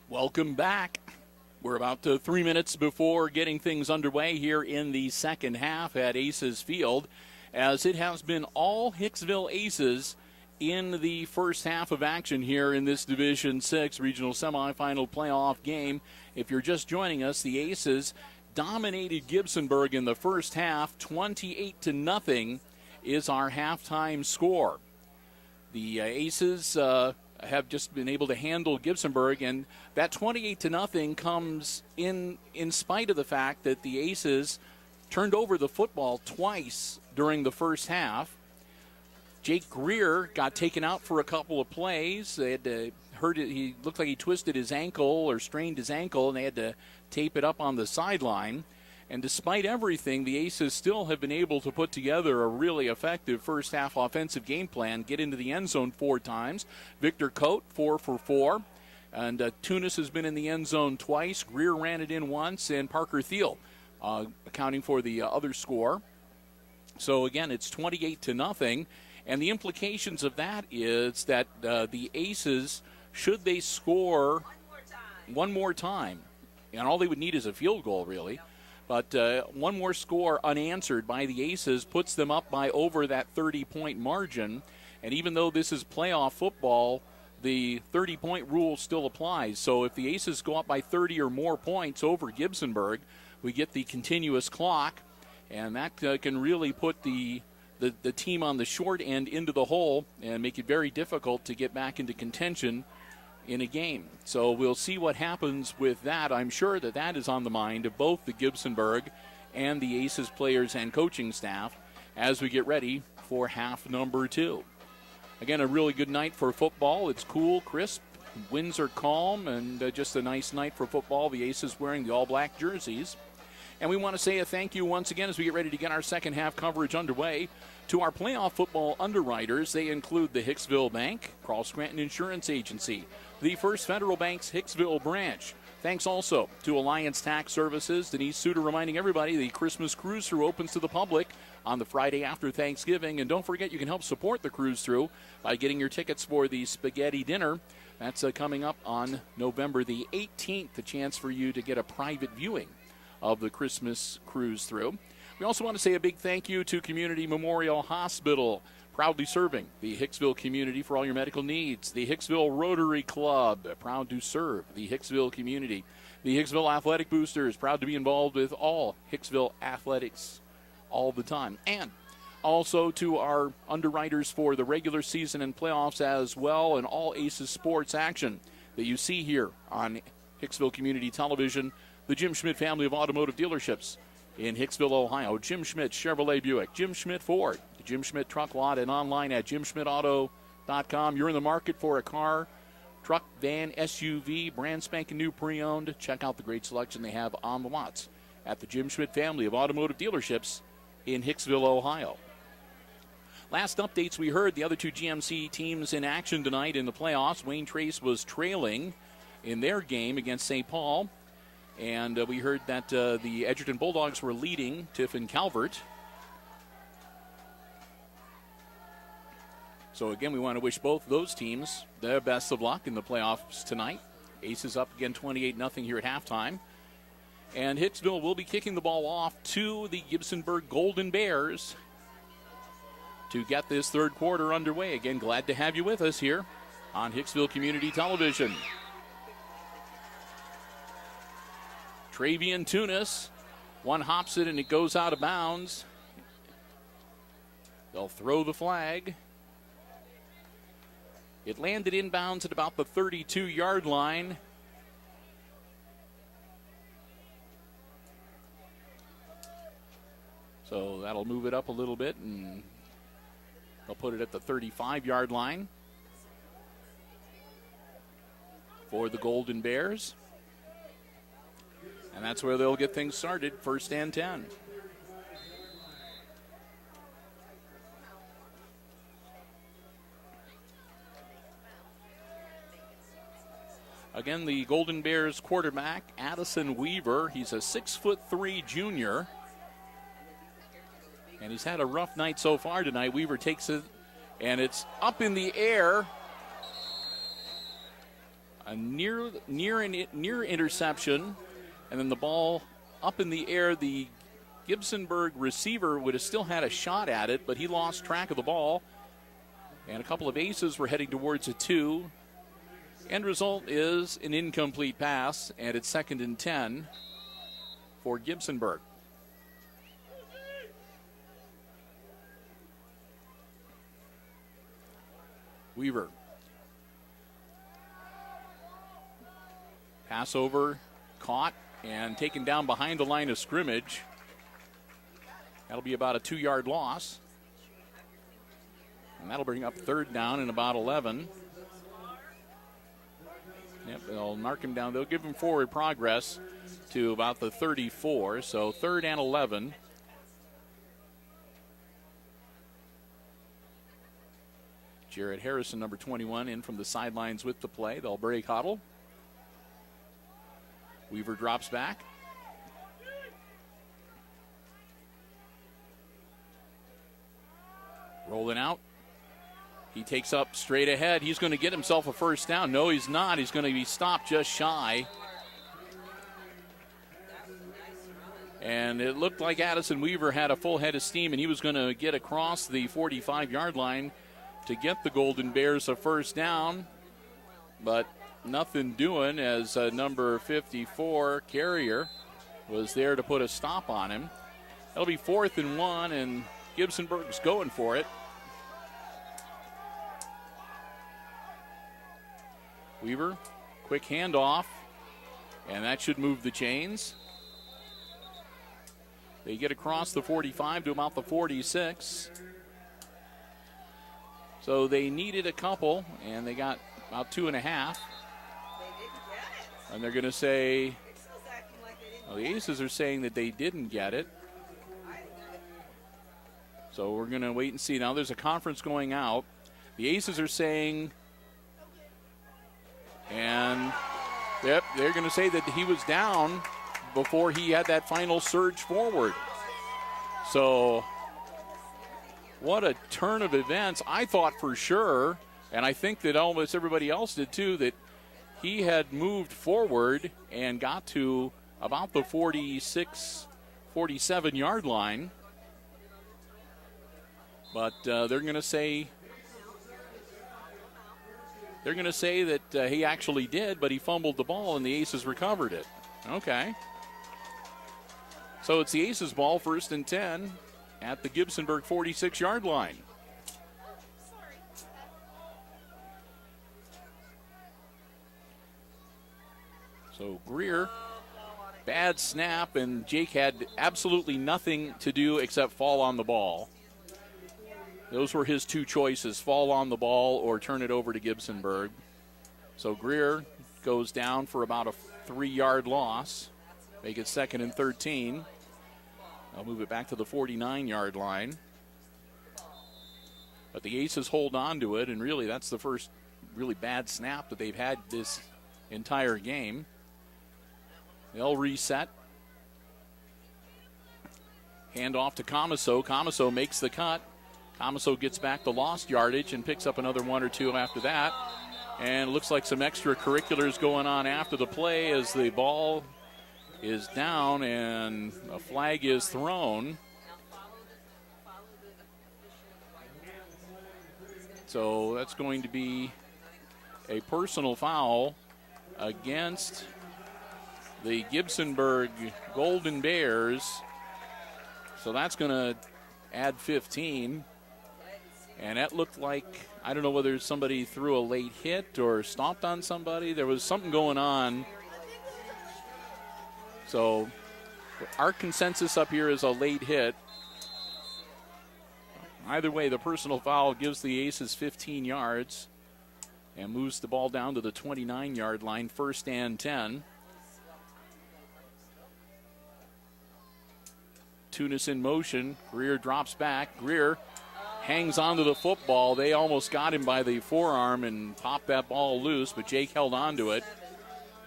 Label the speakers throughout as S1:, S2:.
S1: Welcome back. We're about 3 minutes before getting things underway here in the second half at Aces Field, as it has been all Hicksville Aces in the first half of action here in this Division 6 regional semifinal playoff game. If you're just joining us, the Aces dominated Gibsonburg in the first half. 28-0 is our halftime score. The Aces have just been able to handle Gibsonburg, and that 28-0 comes in spite of the fact that the Aces turned over the football twice during the first half. Jake Greer got taken out for a couple of plays. They had to hurt it. He looked like he twisted his ankle or strained his ankle, and they had to tape it up on the sideline. And despite everything, the Aces still have been able to put together a really effective first-half offensive game plan, get into the end zone 4 times. Victor Coate, 4 for 4. And Tunis has been in the end zone twice. Greer ran it in once, and Parker Thiel accounting for the other score. So, again, it's 28-0. And the implications of that is that the Aces, should they score one more time, and all they would need is a field goal, really, but one more score unanswered by the Aces puts them up by over that 30-point margin. And even though this is playoff football, the 30-point rule still applies. So if the Aces go up by 30 or more points over Gibsonburg, we get the continuous clock, and that can really put the team on the short end into the hole and make it very difficult to get back into contention in a game. So we'll see what happens with that. I'm sure that is on the mind of both the Gibsonburg and the Aces players and coaching staff as we get ready for half number 2. Again, a really good night for football. It's cool, crisp, winds are calm, and just a nice night for football. The Aces wearing the all-black jerseys. And we want to say a thank you once again as we get ready to get our second half coverage underway to our playoff football underwriters. They include the Hicksville Bank, Carl Scranton Insurance Agency, the First Federal Bank's Hicksville branch. Thanks also to Alliance Tax Services. Denise Suter reminding everybody the Christmas Cruise Through opens to the public on the Friday after Thanksgiving. And don't forget, you can help support the Cruise Through by getting your tickets for the spaghetti dinner. That's coming up on November the 18th, a chance for you to get a private viewing of the Christmas Cruise Through. We also want to say a big thank you to Community Memorial Hospital, proudly serving the Hicksville community for all your medical needs. The Hicksville Rotary Club, proud to serve the Hicksville community. The Hicksville Athletic Boosters, proud to be involved with all Hicksville athletics all the time. And also to our underwriters for the regular season and playoffs as well, and all Aces sports action that you see here on Hicksville Community Television. The Jim Schmidt family of automotive dealerships in Hicksville, Ohio. Jim Schmidt Chevrolet Buick, Jim Schmidt Ford, the Jim Schmidt Truck Lot, and online at jimschmidtauto.com. You're in the market for a car, truck, van, SUV, brand spanking new pre-owned. Check out the great selection they have on the lots at the Jim Schmidt family of automotive dealerships in Hicksville, Ohio. Last updates we heard, the other two GMC teams in action tonight in the playoffs. Wayne Trace was trailing in their game against St. Paul. And we heard that the Edgerton Bulldogs were leading Tiffin Calvert. So, again, we want to wish both those teams the best of luck in the playoffs tonight. Aces up again 28-0 here at halftime. And Hicksville will be kicking the ball off to the Gibsonburg Golden Bears to get this third quarter underway. Again, glad to have you with us here on Hicksville Community Television. Travian Tunis, one hops it and it goes out of bounds. They'll throw the flag. It landed inbounds at about the 32-yard line. So that'll move it up a little bit, and they'll put it at the 35-yard line for the Golden Bears. And that's where they'll get things started, 1st and 10. Again, the Golden Bears quarterback, Addison Weaver. He's a 6'3" junior. And he's had a rough night so far tonight. Weaver takes it, and it's up in the air. A near interception. And then the ball up in the air. The Gibsonburg receiver would have still had a shot at it, but he lost track of the ball. And a couple of aces were heading towards a 2. End result is an incomplete pass, and it's 2nd and 10 for Gibsonburg. Weaver. Passover caught and taken down behind the line of scrimmage. That'll be about a 2-yard loss. And that'll bring up 3rd down and about 11. Yep, they'll mark him down. They'll give him forward progress to about the 34. So 3rd and 11. Jared Harrison, number 21, in from the sidelines with the play. They'll break huddle. Weaver drops back. Rolling out. He takes up straight ahead. He's going to get himself a 1st down. No, he's not. He's going to be stopped just shy. And it looked like Addison Weaver had a full head of steam, and he was going to get across the 45-yard line to get the Golden Bears a 1st down. But nothing doing, as number 54, Carrier, was there to put a stop on him. That'll be 4th and 1, and Gibsonburg's going for it. Weaver, quick handoff, and that should move the chains. They get across the 45 to about the 46. So they needed a couple, and they got about 2.5. And they're going to say, well, the Aces are saying that they didn't get it. So we're going to wait and see. Now there's a conference going out. The Aces are saying, and yep, they're going to say that he was down before he had that final surge forward. So what a turn of events. I thought for sure, and I think that almost everybody else did too, that he had moved forward and got to about the 46, 47-yard line. But they're going to say that he actually did, but he fumbled the ball and the Aces recovered it. Okay. So it's the Aces ball, 1st and 10 at the Gibsonburg 46-yard line. So Greer, bad snap, and Jake had absolutely nothing to do except fall on the ball. Those were his two choices, fall on the ball or turn it over to Gibsonburg. So Greer goes down for about a 3-yard loss. Make it 2nd and 13. I'll move it back to the 49-yard line. But the Aces hold on to it, and really that's the first really bad snap that they've had this entire game. They'll reset. Hand off to Comiso. Comiso makes the cut. Comiso gets back the lost yardage and picks up another 1 or 2 after that. And it looks like some extracurriculars going on after the play as the ball is down and a flag is thrown. So that's going to be a personal foul against the Gibsonburg Golden Bears. So that's going to add 15. And that looked like, I don't know whether somebody threw a late hit or stomped on somebody. There was something going on. So our consensus up here is a late hit. Either way, the personal foul gives the Aces 15 yards and moves the ball down to the 29-yard line, 1st and 10. Tunis in motion. Greer drops back. Greer hangs onto the football. They almost got him by the forearm and popped that ball loose, but Jake held on to it.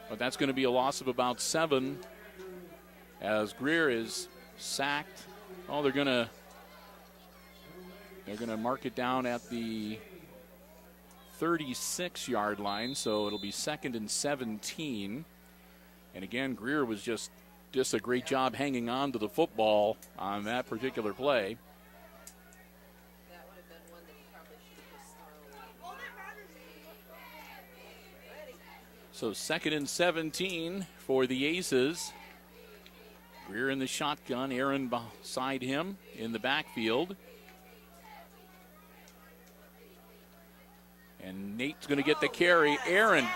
S1: But that's going to be a loss of about 7 as Greer is sacked. Oh, they're going to mark it down at the 36-yard line, so it'll be 2nd and 17. And again, Greer was just a great job hanging on to the football on that particular play. So 2nd and 17 for the Aces. Greer in the shotgun, Aaron beside him in the backfield. And Nate's going to get the carry. Aaron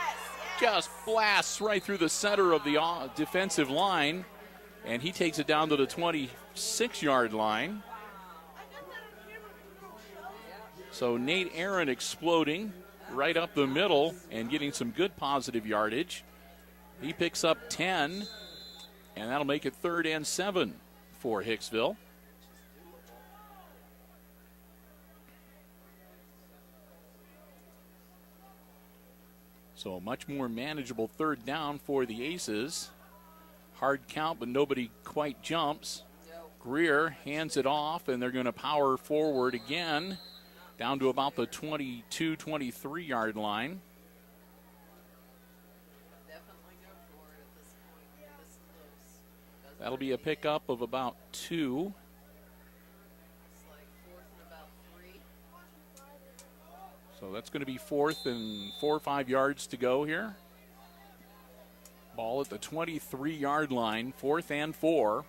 S1: just blasts right through the center of the defensive line, and he takes it down to the 26-yard line. So Nate Aaron exploding right up the middle and getting some good positive yardage. He picks up 10, and that'll make it 3rd and 7 for Hicksville. So a much more manageable 3rd down for the Aces. Hard count, but nobody quite jumps. Greer hands it off, and they're going to power forward again down to about the 22, 23-yard line. That'll be a pickup of about 2. So that's going to be 4th and 4 or 5 yards to go here. Ball at the 23-yard line, 4th and 4.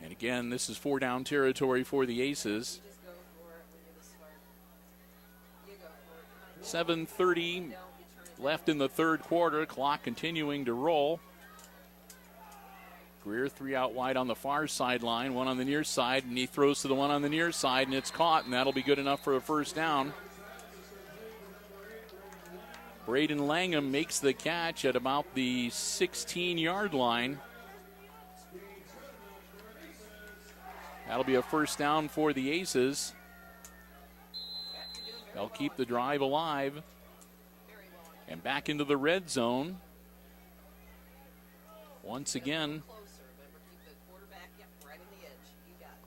S1: And again, this is 4-down territory for the Aces. 7:30 left in the 3rd quarter. Clock continuing to roll. Greer 3 out wide on the far sideline, 1 on the near side, and he throws to the 1 on the near side, and it's caught, and that'll be good enough for a 1st down. Braden Langham makes the catch at about the 16-yard line. That'll be a 1st down for the Aces. They'll keep the drive alive. And back into the red zone. Once again,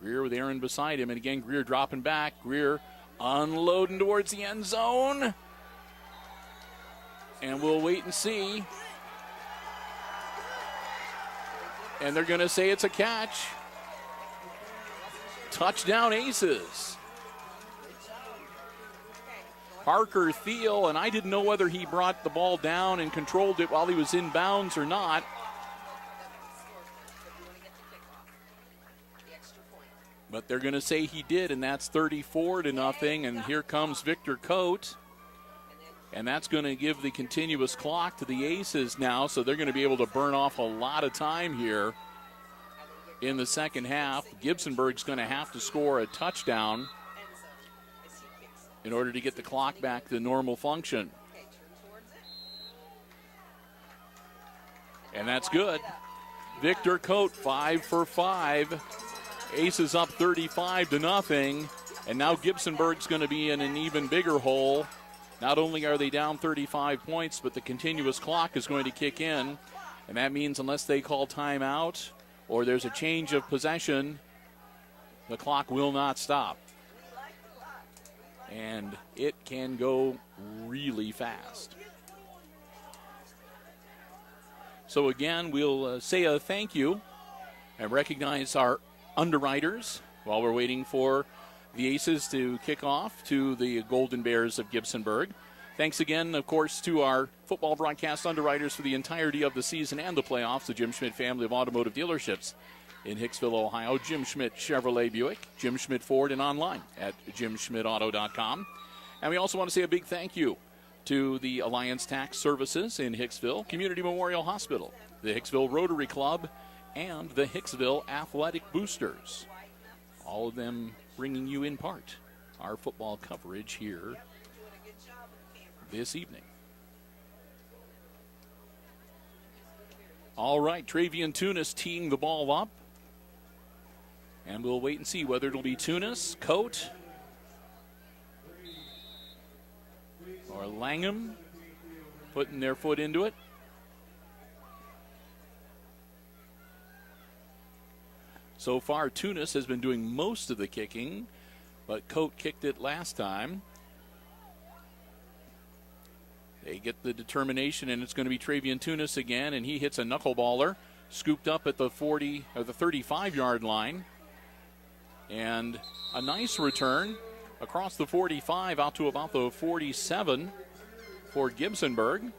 S1: Greer with Aaron beside him. And again, Greer dropping back. Greer unloading towards the end zone. And we'll wait and see. And they're going to say it's a catch. Touchdown Aces. Parker Thiel, and I didn't know whether he brought the ball down and controlled it while he was in bounds or not. But they're going to say he did, and that's 34-0. And here comes Victor Coate. And that's going to give the continuous clock to the Aces now, so they're going to be able to burn off a lot of time here in the second half. Gibsonburg's going to have to score a touchdown in order to get the clock back to normal function. And that's good. Victor Coate, 5 for 5. Aces up 35-0. And now Gibsonburg's going to be in an even bigger hole. Not only are they down 35 points, but the continuous clock is going to kick in. And that means unless they call timeout or there's a change of possession, the clock will not stop. And it can go really fast. So again, we'll say a thank you and recognize our underwriters while we're waiting for the Aces to kick off to the Golden Bears of Gibsonburg. Thanks again, of course, to our football broadcast underwriters for the entirety of the season and the playoffs, the Jim Schmidt family of automotive dealerships in Hicksville, Ohio. Jim Schmidt Chevrolet Buick, Jim Schmidt Ford, and online at jimschmidtauto.com. And we also want to say a big thank you to the Alliance Tax Services in Hicksville, Community Memorial Hospital, the Hicksville Rotary Club, and the Hicksville Athletic Boosters. All of them bringing you in part our football coverage here this evening. All right, Travian Tunis teeing the ball up. And we'll wait and see whether it'll be Tunis, Coate, or Langham putting their foot into it. So far, Tunis has been doing most of the kicking, but Coate kicked it last time. They get the determination, and it's going to be Travian Tunis again, and he hits a knuckleballer, scooped up at the 40 or the 35-yard line. And a nice return across the 45 out to about the 47 for Gibsonburg.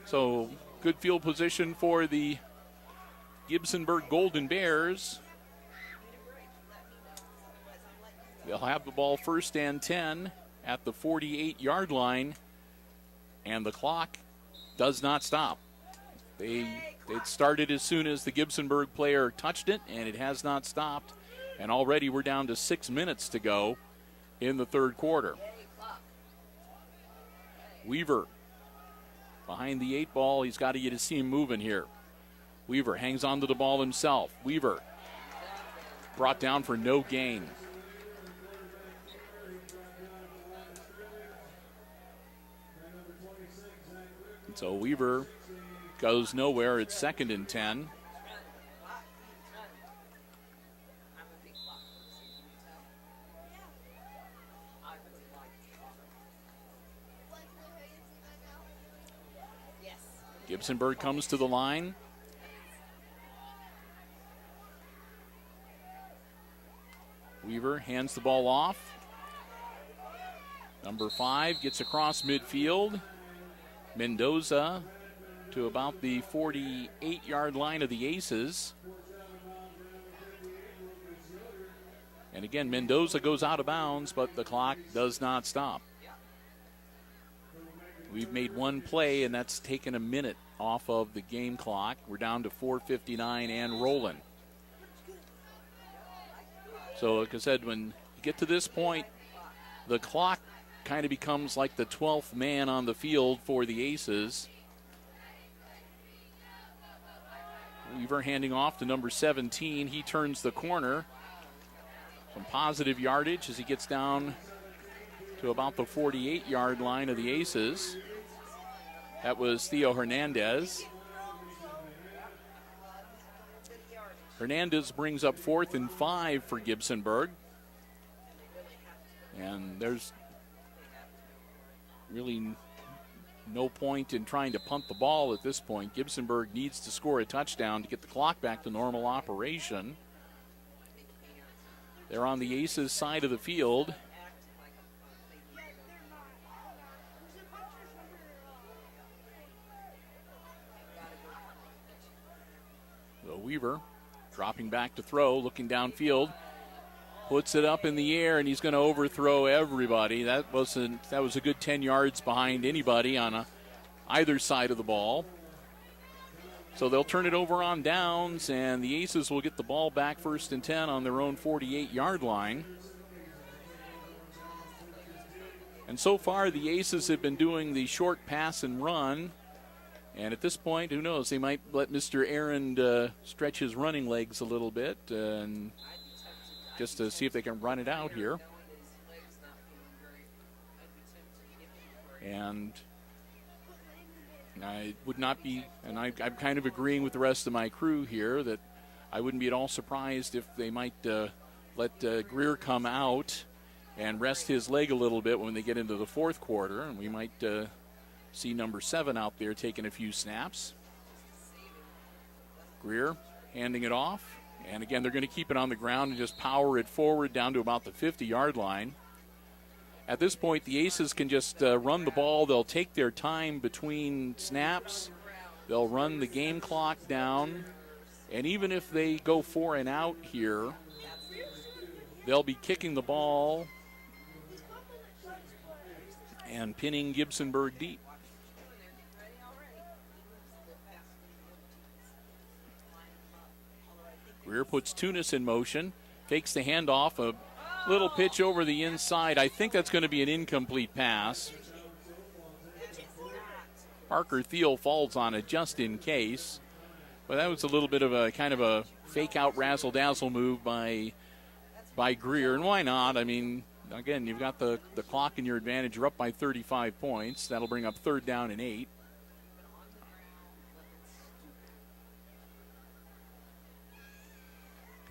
S1: So good field position for the Gibsonburg Golden Bears. They'll have the ball 1st and 10 at the 48-yard line, and the clock does not stop. It started as soon as the Gibsonburg player touched it, and it has not stopped. And already we're down to 6 minutes to go in the third quarter. Weaver behind the 8 ball. He's got to get his team moving here. Weaver hangs on to the ball himself. Weaver brought down for no gain. So Weaver goes nowhere. It's 2nd and 10. Gibsonburg comes to the line. Weaver hands the ball off. Number 5 gets across midfield. Mendoza to about the 48-yard line of the Aces. And again, Mendoza goes out of bounds, but the clock does not stop. We've made one play, and that's taken a minute off of the game clock. We're down to 4:59 and rolling. So, like I said, when you get to this point, the clock kind of becomes like the 12th man on the field for the Aces. Weaver handing off to number 17. He turns the corner. Some positive yardage as he gets down to about the 48-yard line of the Aces. That was Theo Hernandez. Hernandez brings up 4th and 5 for Gibsonburg. And there's really no point in trying to punt the ball at this point. Gibsonburg needs to score a touchdown to get the clock back to normal operation. They're on the Aces side of the field. So Weaver dropping back to throw, looking downfield. Puts it up in the air, and he's going to overthrow everybody. That was a good 10 yards behind anybody on either side of the ball. So they'll turn it over on downs, and the Aces will get the ball back 1st and 10 on their own 48-yard line. And so far, the Aces have been doing the short pass and run. And at this point, who knows, they might let Mr. Aaron stretch his running legs a little bit and just to see if they can run it out here. And I would not be, and I'm kind of agreeing with the rest of my crew here, that I wouldn't be at all surprised if they might let Greer come out and rest his leg a little bit when they get into the 4th quarter. And we might see number 7 out there taking a few snaps. Greer handing it off. And again, they're going to keep it on the ground and just power it forward down to about the 50-yard line. At this point, the Aces can just run the ball. They'll take their time between snaps. They'll run the game clock down. And even if they go 4 and out here, they'll be kicking the ball and pinning Gibsonburg deep. Greer puts Tunis in motion, fakes the handoff, a little pitch over the inside. I think that's going to be an incomplete pass. Parker Thiel falls on it just in case. But that was a little bit of a kind of a fake-out razzle-dazzle move by Greer. And why not? I mean, again, you've got the clock in your advantage. You're up by 35 points. That'll bring up 3rd down and 8.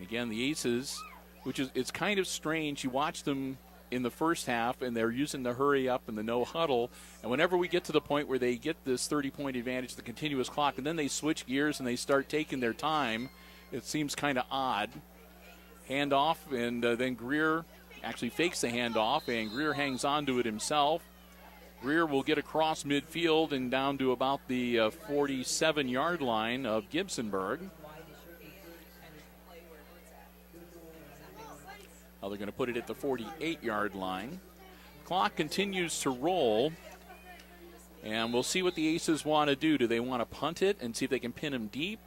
S1: Again, the Aces, it's kind of strange. You watch them in the first half, and they're using the hurry up and the no huddle. And whenever we get to the point where they get this 30-point advantage, the continuous clock, and then they switch gears and they start taking their time, it seems kind of odd. Handoff, and then Greer actually fakes the handoff, and Greer hangs on to it himself. Greer will get across midfield and down to about the 47-yard line of Gibsonburg. Now they're going to put it at the 48-yard line. Clock continues to roll, and we'll see what the Aces want to do. Do they want to punt it and see if they can pin him deep,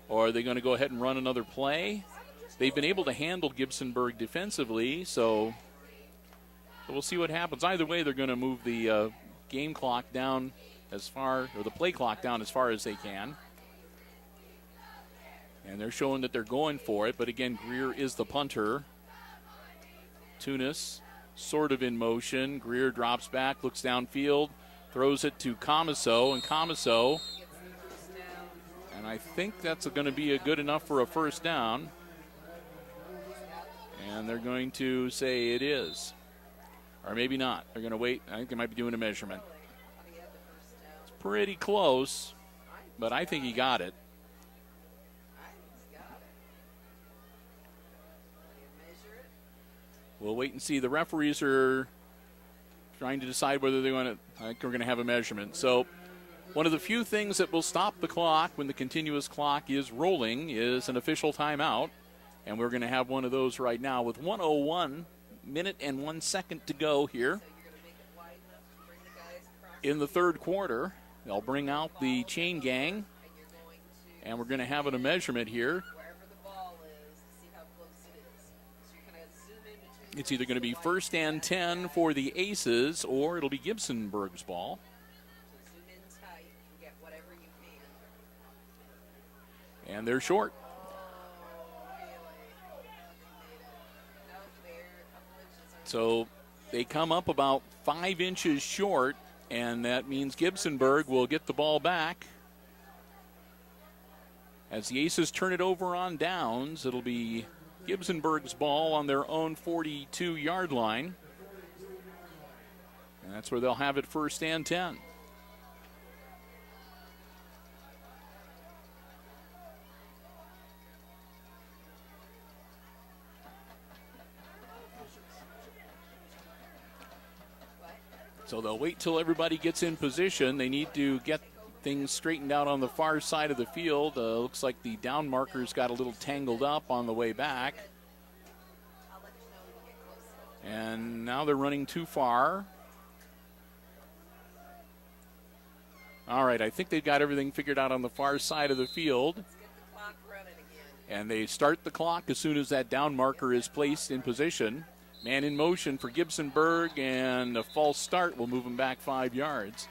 S1: or are they going to go ahead and run another play? They've been able to handle Gibsonburg defensively, so we'll see what happens. Either way, they're going to move the game clock down or the play clock down as far as they can. And they're showing that they're going for it, but again, Greer is the punter. Tunis sort of in motion. Greer drops back, looks downfield, throws it to Comiso, and I think that's going to be good enough for a 1st down. And they're going to say it is. Or maybe not. They're going to wait. I think they might be doing a measurement. It's pretty close, but I think he got it. We'll wait and see. The referees are trying to decide whether they want to. I think we're going to have a measurement. So one of the few things that will stop the clock when the continuous clock is rolling is an official timeout. And we're going to have one of those right now with 1:01 minute and 1 second to go here in the 3rd quarter. They'll bring out the chain gang, and we're going to have a measurement here. It's either going to be 1st and 10 for the Aces, or it'll be Gibsonburg's ball. And they're short. So they come up about 5 inches short, and that means Gibsonburg will get the ball back. As the Aces turn it over on downs, it'll be Gibsonburg's ball on their own 42-yard line. And that's where they'll have it 1st and 10. So they'll wait till everybody gets in position. They need to get things straightened out on the far side of the field. Looks like the down markers got a little tangled up on the way back. And now they're running too far. All right, I think they've got everything figured out on the far side of the field.
S2: Let's get the clock running again.
S1: And they start the clock as soon as that down marker is placed in position. Man in motion for Gibsonburg, and a false start will move them back 5 yards.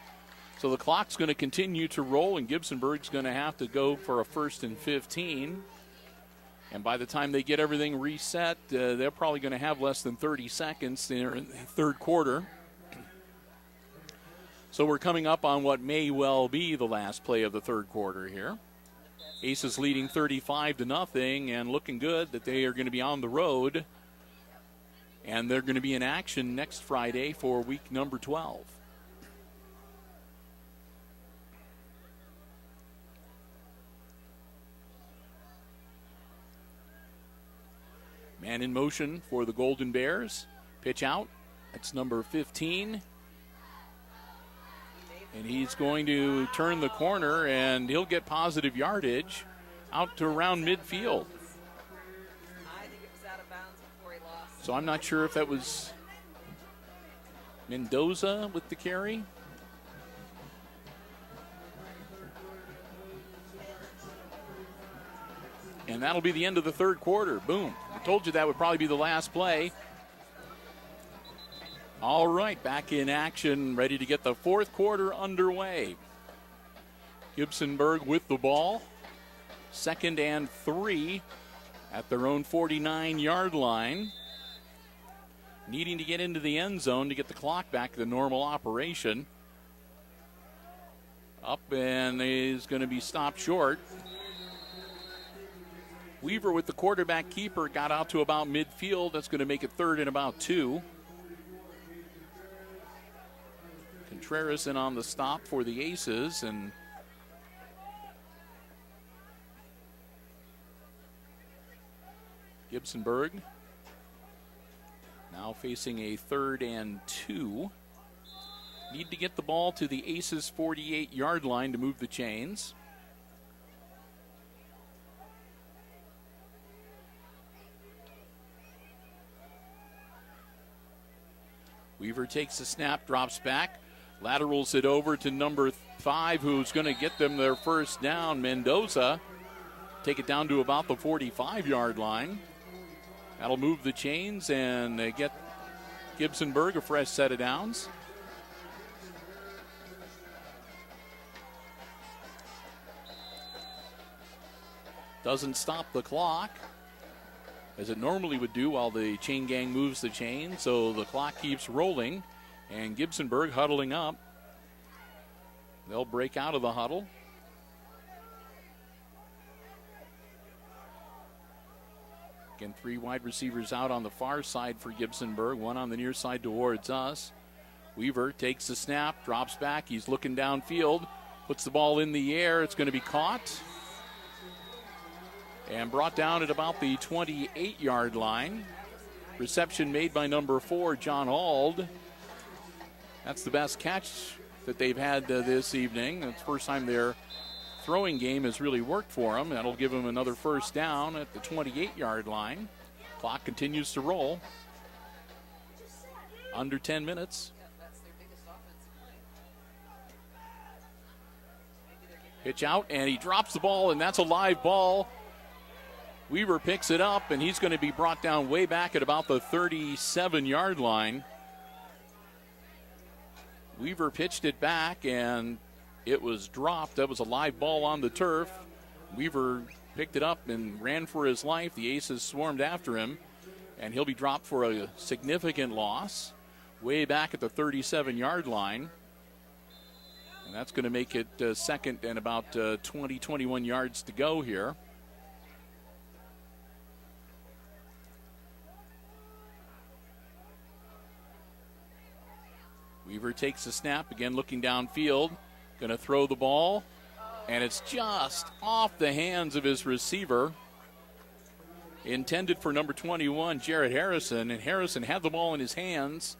S1: So the clock's going to continue to roll, and Gibsonburg's going to have to go for a 1st and 15. And by the time they get everything reset, they're probably going to have less than 30 seconds in the third quarter. So we're coming up on what may well be the last play of the third quarter here. Aces leading 35-0 and looking good that they are going to be on the road. And they're going to be in action next Friday for week number 12. Man in motion for the Golden Bears. Pitch out. That's number 15. And he's going to turn the corner, and he'll get positive yardage out to around midfield.
S2: I think it was out of bounds before he lost.
S1: So I'm not sure if that was Mendoza with the carry. And that'll be the end of the third quarter. Boom. I told you that would probably be the last play. All right, back in action, ready to get the fourth quarter underway. Gibsonburg with the ball. 2nd and 3 at their own 49-yard line. Needing to get into the end zone to get the clock back to the normal operation. Up and is going to be stopped short. Weaver with the quarterback keeper got out to about midfield. That's going to make it 3rd and about 2. Contreras in on the stop for the Aces, and Gibsonburg now facing a 3rd and 2. Need to get the ball to the Aces' 48-yard line to move the chains. Weaver takes the snap, drops back, laterals it over to number 5, who's going to get them their first down, Mendoza. Take it down to about the 45-yard line. That'll move the chains and get Gibsonburg a fresh set of downs. Doesn't stop the clock, as it normally would do while the chain gang moves the chain. So the clock keeps rolling, and Gibsonburg huddling up. They'll break out of the huddle. Again, 3 wide receivers out on the far side for Gibsonburg, 1 on the near side towards us. Weaver takes the snap, drops back. He's looking downfield, puts the ball in the air. It's going to be caught and brought down at about the 28-yard line. Reception made by number 4, John Ald. That's the best catch that they've had this evening. It's the first time their throwing game has really worked for them. That'll give them another first down at the 28-yard line. Clock continues to roll. Under 10 minutes. Pitch out, and he drops the ball, and that's a live ball. Weaver picks it up, and he's going to be brought down way back at about the 37-yard line. Weaver pitched it back, and it was dropped. That was a live ball on the turf. Weaver picked it up and ran for his life. The Aces swarmed after him, and he'll be dropped for a significant loss way back at the 37-yard line. And that's going to make it 2nd and about 20, 21 yards to go here. Weaver takes the snap, again looking downfield, going to throw the ball, and it's just off the hands of his receiver. Intended for number 21, Jared Harrison, and Harrison had the ball in his hands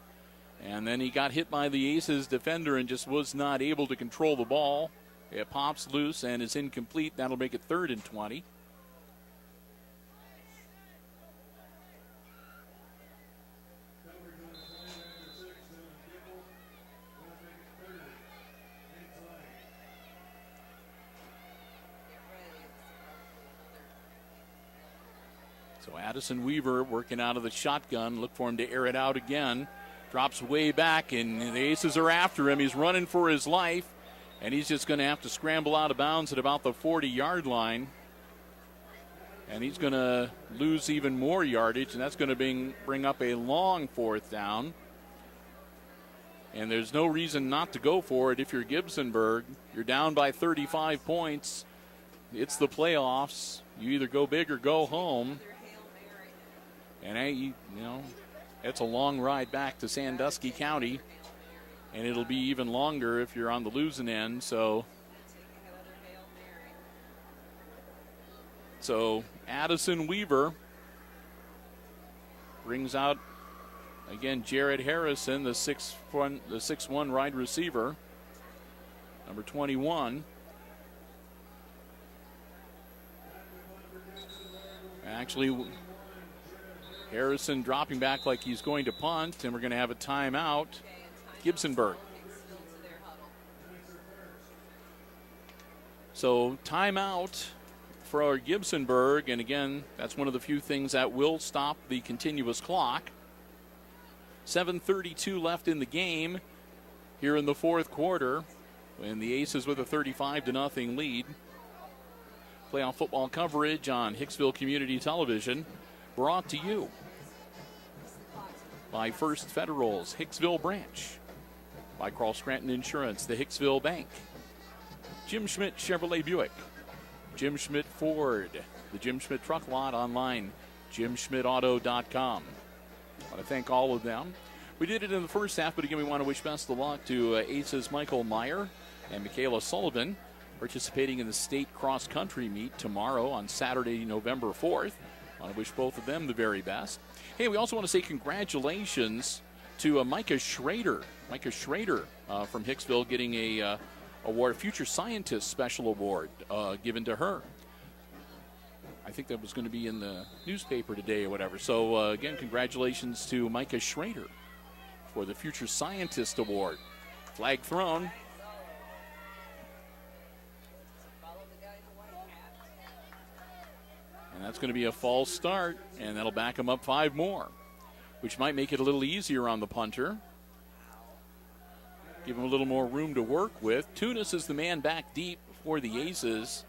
S1: And then he got hit by the Aces defender and just was not able to control the ball. It pops loose and is incomplete. That'll make it 3rd and 20. So Addison Weaver working out of the shotgun. Look for him to air it out again. Drops way back, and the Aces are after him. He's running for his life, and he's just going to have to scramble out of bounds at about the 40-yard line. And he's going to lose even more yardage, and that's going to bring up a long 4th down. And there's no reason not to go for it if you're Gibsonburg. You're down by 35 points. It's the playoffs. You either go big or go home. And, it's a long ride back to Sandusky County. And it'll be even longer if you're on the losing end. So Addison Weaver brings out, again, Jared Harrison, the 6'1" wide receiver, number 21. Actually, Harrison dropping back like he's going to punt, and we're going to have a timeout. Gibsonburg. So timeout for our Gibsonburg, and again, that's one of the few things that will stop the continuous clock. 7:32 left in the game here in the 4th quarter, and the Aces with a 35-0 lead. Playoff football coverage on Hicksville Community Television, brought to you by First Federal's Hicksville branch, by Carl Scranton Insurance, the Hicksville Bank, Jim Schmidt Chevrolet Buick, Jim Schmidt Ford, the Jim Schmidt Truck Lot online, JimSchmidtAuto.com. I want to thank all of them. We did it in the first half, but again, we want to wish best of luck to Aces Michael Meyer and Michaela Sullivan, participating in the state cross-country meet tomorrow on Saturday, November 4th. I want to wish both of them the very best. Hey, we also want to say congratulations to Micah Schrader. Micah Schrader from Hicksville getting a award, Future Scientist Special Award given to her. I think that was going to be in the newspaper today or whatever. So, again, congratulations to Micah Schrader for the Future Scientist Award. Flag thrown. And that's going to be a false start, and that'll back him up 5 more, which might make it a little easier on the punter. Give him a little more room to work with. Tunis is the man back deep for the Aces.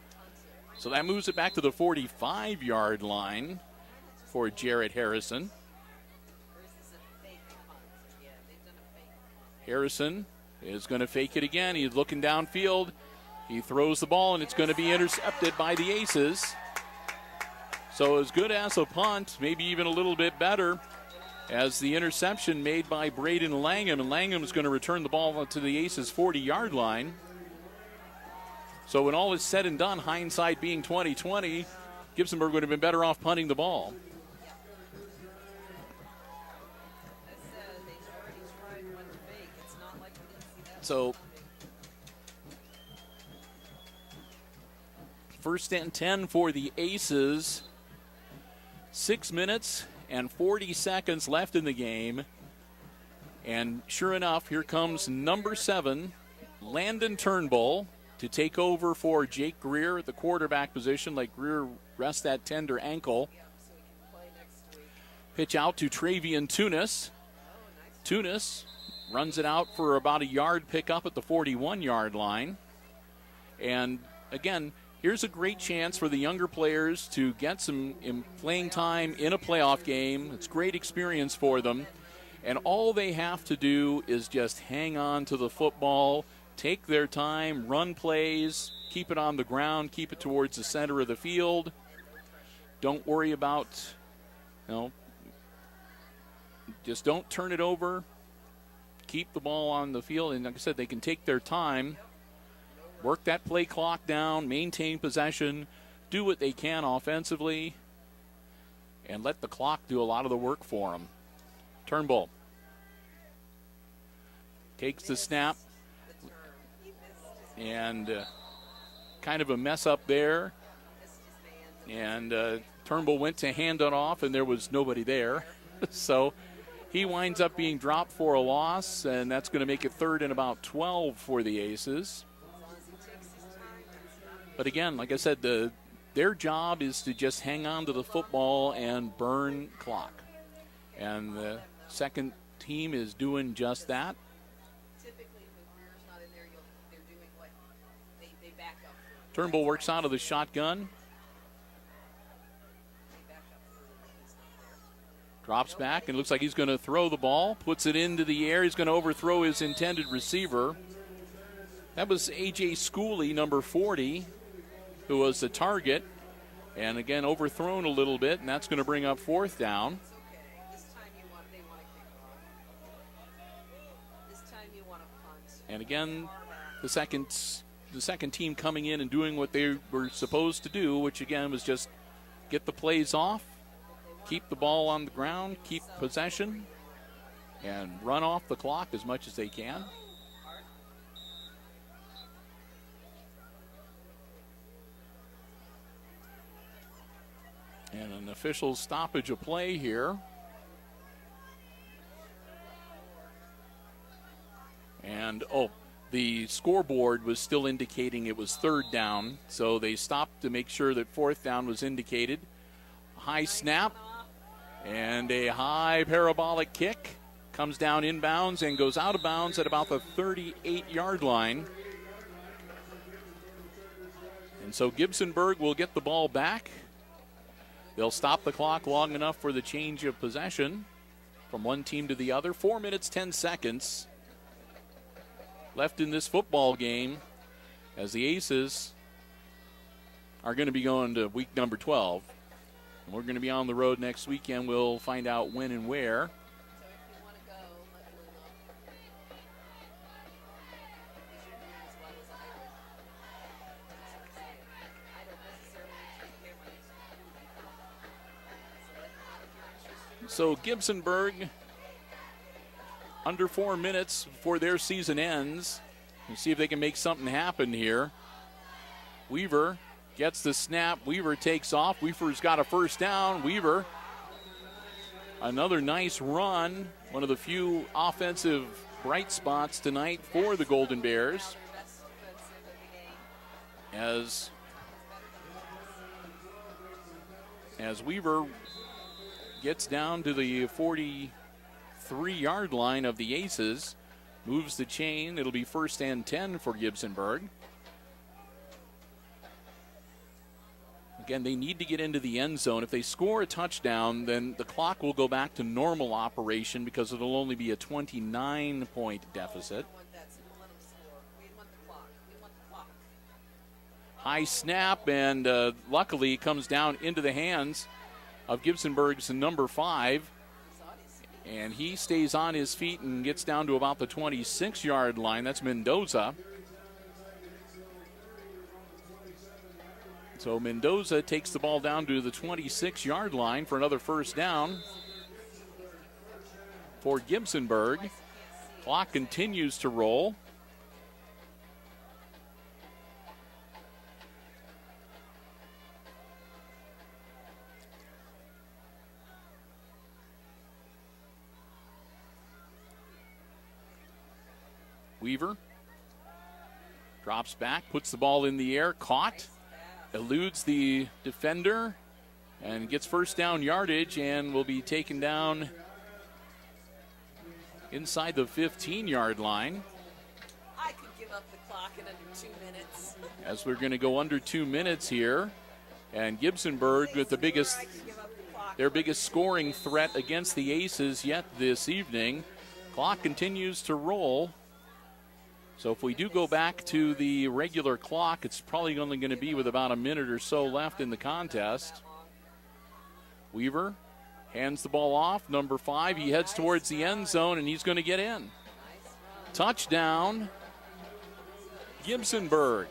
S1: So that moves it back to the 45-yard line for Jared Harrison. Harrison is going to fake it again. He's looking downfield. He throws the ball, and it's going to be intercepted by the Aces. So as good as a punt, maybe even a little bit better, as the interception made by Braden Langham. And Langham is going to return the ball to the Aces' 40-yard line. So when all is said and done, hindsight being 20/20, Gibsonburg would have been better off punting the ball. So 1st and 10 for the Aces. 6 minutes and 40 seconds left in the game. And sure enough, here comes number 7, Landon Turnbull, to take over for Jake Greer at the quarterback position. Like Greer rests that tender ankle. Pitch out to Travian Tunis. Tunis runs it out for about a yard pickup at the 41-yard line. And again, here's a great chance for the younger players to get some playing time in a playoff game. It's great experience for them. And all they have to do is just hang on to the football, take their time, run plays, keep it on the ground, keep it towards the center of the field. Don't worry about, just don't turn it over. Keep the ball on the field. And like I said, they can take their time, work that play clock down, maintain possession, do what they can offensively, and let the clock do a lot of the work for them. Turnbull takes the snap. And kind of a mess up there. And Turnbull went to hand it off, and there was nobody there. So he winds up being dropped for a loss, and that's going to make it 3rd and about 12 for the Aces. But again, like I said, their job is to just hang on to the football and burn clock. And the second team is doing just that. Turnbull works out of the shotgun. Drops back and looks like he's going to throw the ball. Puts it into the air. He's going to overthrow his intended receiver. That was A.J. Schooley, number 40, who was the target. And again, overthrown a little bit, and that's going to bring up 4th down. And again, the second team coming in and doing what they were supposed to do, which again was just get the plays off, keep the ball on the ground, keep possession, and run off the clock as much as they can. And an official stoppage of play here. And, the scoreboard was still indicating it was 3rd down, so they stopped to make sure that 4th down was indicated. High snap and a high parabolic kick. Comes down inbounds and goes out of bounds at about the 38-yard line. And so Gibsonburg will get the ball back. They'll stop the clock long enough for the change of possession from one team to the other. 4 minutes, 10 seconds left in this football game as the Aces are going to be going to week number 12. And we're going to be on the road next weekend. We'll find out when and where. So Gibsonburg, under 4 minutes before their season ends. And see if they can make something happen here. Weaver gets the snap. Weaver takes off. Weaver's got a 1st down. Weaver, another nice run. One of the few offensive bright spots tonight for the Golden Bears. As Weaver gets down to the 43-yard line of the Aces, moves the chain. It'll be 1st and 10 for Gibsonburg. Again, they need to get into the end zone. If they score a touchdown, then the clock will go back to normal operation because it'll only be a 29-point deficit. High snap, and luckily it comes down into the hands of Gibsonburg's number 5. And he stays on his feet and gets down to about the 26-yard line. That's Mendoza. So Mendoza takes the ball down to the 26-yard line for another 1st down for Gibsonburg. Clock continues to roll. Weaver drops back, puts the ball in the air, caught, eludes the defender, and gets 1st down yardage and will be taken down inside the 15-yard line.
S2: I could give up the clock in under 2 minutes.
S1: As we're going to go under 2 minutes here, and Gibsonburg with their biggest scoring threat against the Aces yet this evening. Clock continues to roll. So if we do go back to the regular clock, it's probably only going to be with about a minute or so left in the contest. Weaver hands the ball off. Number 5, he heads towards the end zone, and he's going to get in. Touchdown, Gibsonburg.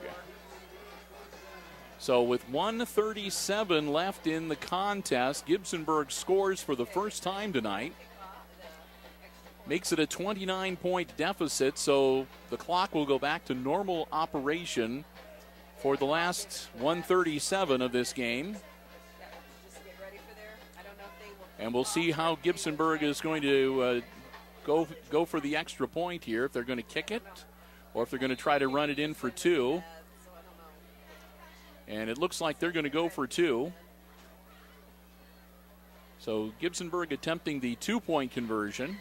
S1: So with 1:37 left in the contest, Gibsonburg scores for the first time tonight. makes it a 29-point deficit, so the clock will go back to normal operation for the last 137 of this game. And we'll see how Gibsonburg is going to go for the extra point here, if they're going to kick it or if they're going to try to run it in for two. And it looks like they're going to go for two. So Gibsonburg attempting the two-point conversion.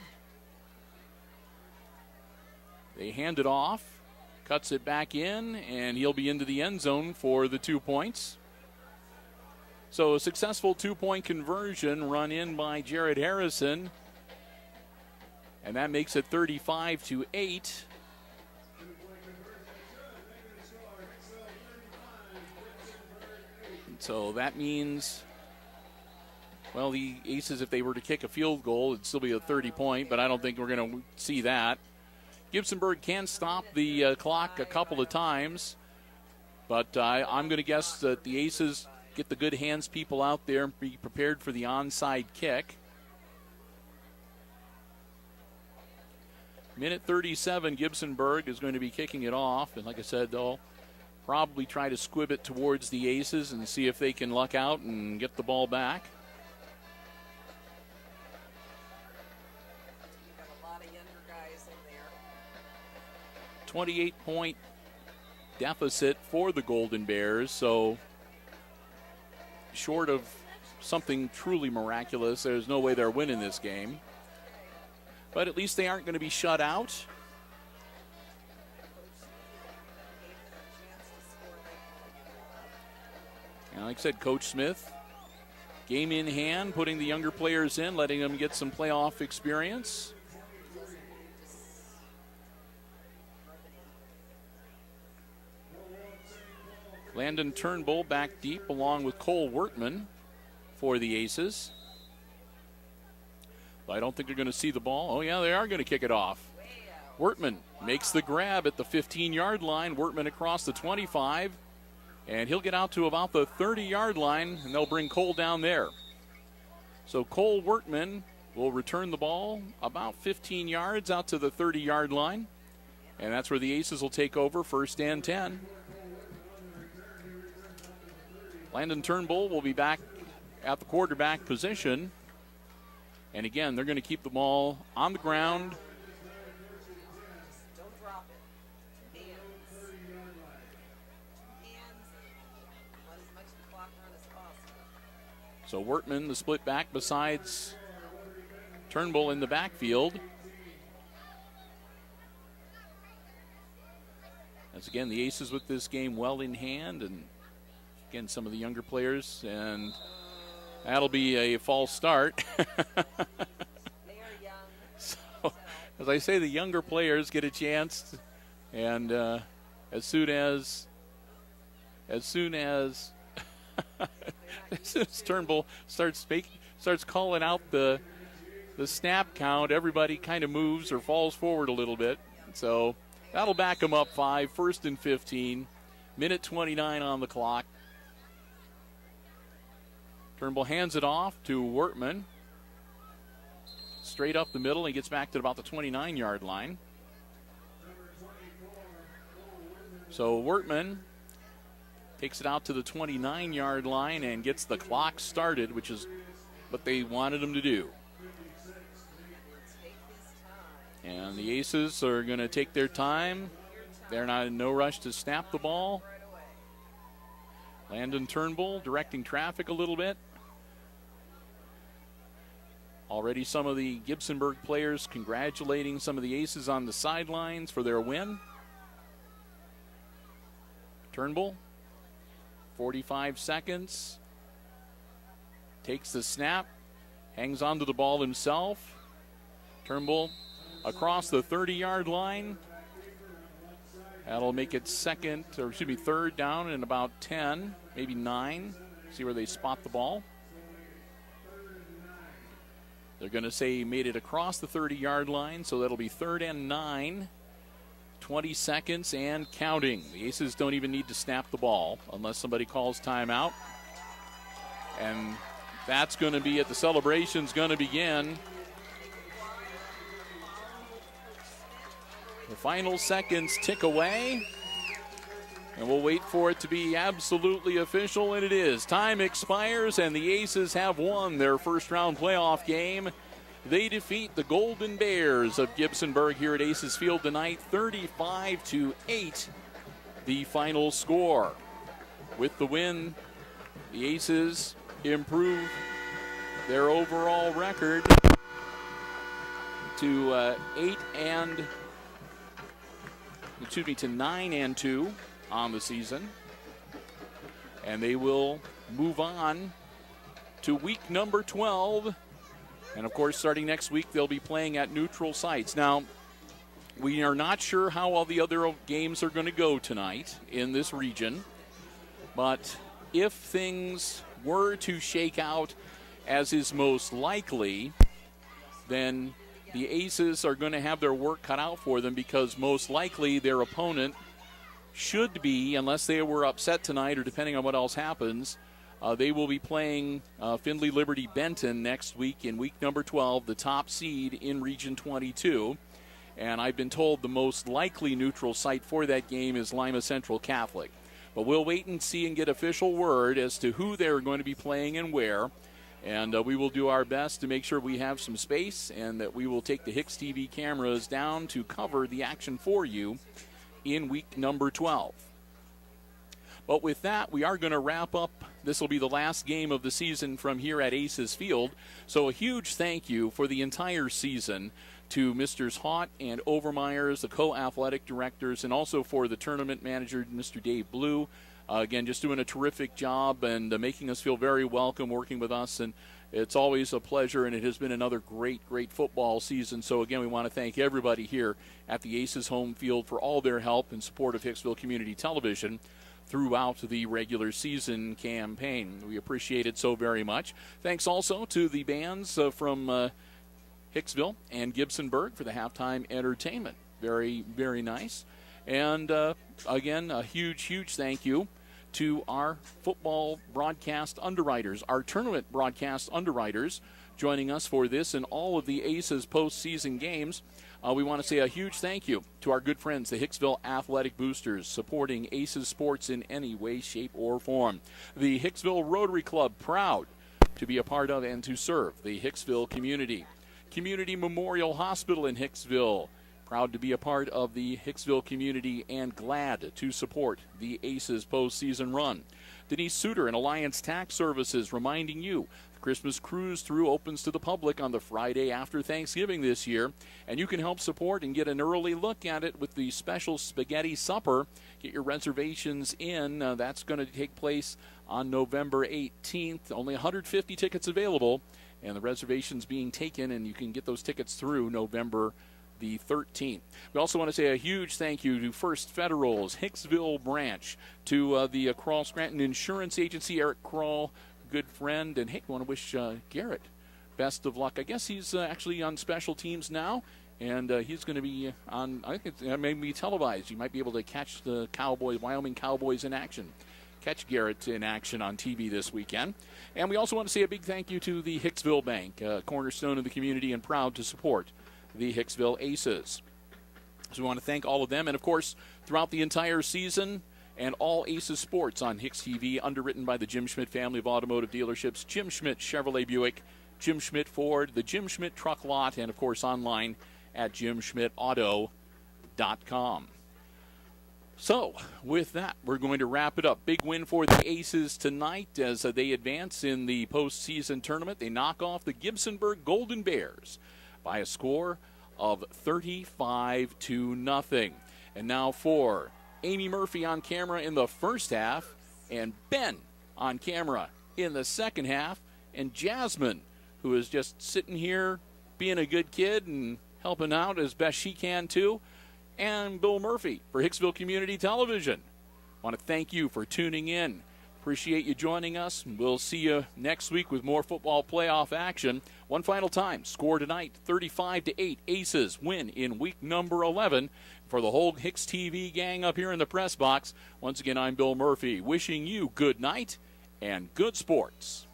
S1: They hand it off, cuts it back in, and he'll be into the end zone for the 2 points. So a successful two-point conversion run in by Jared Harrison. And that makes it 35-8. So that means, well, the Aces, if they were to kick a field goal, it'd still be a 30-point, but I don't think we're going to see that. Gibsonburg can stop the clock a couple of times, but I'm going to guess that the Aces get the good hands people out there and be prepared for the onside kick. Minute 37, Gibsonburg is going to be kicking it off, and like I said, they'll probably try to squib it towards the Aces and see if they can luck out and get the ball back. 28-point deficit for the Golden Bears, so short of something truly miraculous, there's no way they're winning this game. But at least they aren't going to be shut out. And like I said, Coach Smith, game in hand, putting the younger players in, letting them get some playoff experience. Landon Turnbull back deep along with Cole Wertman for the Aces. I don't think they're going to see the ball. Oh, yeah, they are going to kick it off. Wertman makes the grab at the 15-yard line. Wertman across the 25. And he'll get out to about the 30-yard line, and they'll bring Cole down there. So Cole Wertman will return the ball about 15 yards out to the 30-yard line. And that's where the Aces will take over, 1st and 10. Landon Turnbull will be back at the quarterback position. And again, they're going to keep the ball on the ground.
S2: Don't drop it. Hands. Let as much of the clock run as possible.
S1: So Wertman, the split back, besides Turnbull in the backfield. As again, the Aces with this game well in hand, and again, some of the younger players, and that'll be a false start.
S2: They are young.
S1: So, as I say, the younger players get a chance, and as soon as Turnbull starts calling out the snap count, everybody kind of moves or falls forward a little bit. So that'll back them up 5, 1st and 15, minute 29 on the clock. Turnbull hands it off to Wertman. Straight up the middle. He gets back to about the 29-yard line. So Wertman takes it out to the 29-yard line and gets the clock started, which is what they wanted him to do. And the Aces are going to take their time. They're not in no rush to snap the ball. Landon Turnbull directing traffic a little bit. Already some of the Gibsonburg players congratulating some of the Aces on the sidelines for their win. Turnbull, 45 seconds. Takes the snap, hangs onto the ball himself. Turnbull across the 30-yard line. That'll make it third down and about 10, maybe 9. See where they spot the ball. They're going to say he made it across the 30-yard line, so that'll be 3rd and 9. 20 seconds and counting. The Aces don't even need to snap the ball unless somebody calls timeout. And that's going to be it. The celebration's going to begin. The final seconds tick away. And we'll wait for it to be absolutely official, and it is. Time expires, and the Aces have won their first-round playoff game. They defeat the Golden Bears of Gibsonburg here at Aces Field tonight, 35-8, the final score. With the win, the Aces improve their overall record to 9-2 on the season, and they will move on to week number 12, and of course starting next week they'll be playing at neutral sites. Now, we are not sure how all the other games are going to go tonight in this region, but if things were to shake out as is most likely, then the Aces are going to have their work cut out for them, because most likely their opponent should be, unless they were upset tonight or depending on what else happens, they will be playing Findlay Liberty Benton next week in week number 12, the top seed in Region 22. And I've been told the most likely neutral site for that game is Lima Central Catholic. But we'll wait and see and get official word as to who they're going to be playing and where. And we will do our best to make sure we have some space and that we will take the HIX-TV cameras down to cover the action for you in week number 12. But with that, we are going to wrap up. This will be the last game of the season from here at Aces Field. So a huge thank you for the entire season to Mr. Haught and Overmeyers, the co-athletic directors, and also for the tournament manager, Mr. Dave Blue. Again, just doing a terrific job and making us feel very welcome working with us. And it's always a pleasure, and it has been another great football season. So, again, we want to thank everybody here at the Aces home field for all their help and support of Hicksville Community Television throughout the regular season campaign. We appreciate it so very much. Thanks also to the bands from Hicksville and Gibsonburg for the halftime entertainment. Very, very nice. And, again, a huge thank you to our football broadcast underwriters, our tournament broadcast underwriters, joining us for this and all of the Aces postseason games. We want to say a huge thank you to our good friends, the Hicksville Athletic Boosters, supporting Aces sports in any way, shape, or form. The Hicksville Rotary Club, proud to be a part of and to serve the Hicksville community. Community Memorial Hospital in Hicksville, proud to be a part of the Hicksville community and glad to support the Aces postseason run. Denise Suter and Alliance Tax Services reminding you the Christmas Cruise Through opens to the public on the Friday after Thanksgiving this year, and you can help support and get an early look at it with the special spaghetti supper. Get your reservations in. That's going to take place on November 18th. Only 150 tickets available, and the reservations being taken, and you can get those tickets through November the 13th. We also want to say a huge thank you to First Federal's Hicksville branch, to the Kroll Scranton Insurance Agency, Eric Kroll, good friend, and hey, we want to wish Garrett best of luck. I guess he's actually on special teams now, and he's going to be on, I think it may be televised. You might be able to catch the Wyoming Cowboys in action. Catch Garrett in action on TV this weekend. And we also want to say a big thank you to the Hicksville Bank, cornerstone of the community and proud to support the Hicksville Aces. So we want to thank all of them. And, of course, throughout the entire season and all Aces sports on HIX-TV, underwritten by the Jim Schmidt family of automotive dealerships, Jim Schmidt Chevrolet Buick, Jim Schmidt Ford, the Jim Schmidt Truck Lot, and, of course, online at jimschmidtauto.com. So, with that, we're going to wrap it up. Big win for the Aces tonight as they advance in the postseason tournament. They knock off the Gibsonburg Golden Bears by a score of 35-0. And now for Amy Murphy on camera in the first half, and Ben on camera in the second half, and Jasmine, who is just sitting here being a good kid and helping out as best she can too, and Bill Murphy for Hicksville Community Television. I want to thank you for tuning in. Appreciate you joining us. We'll see you next week with more football playoff action. One final time, score tonight, 35-8. Aces win in week number 11. For the whole HIX-TV gang up here in the press box, once again, I'm Bill Murphy, wishing you good night and good sports.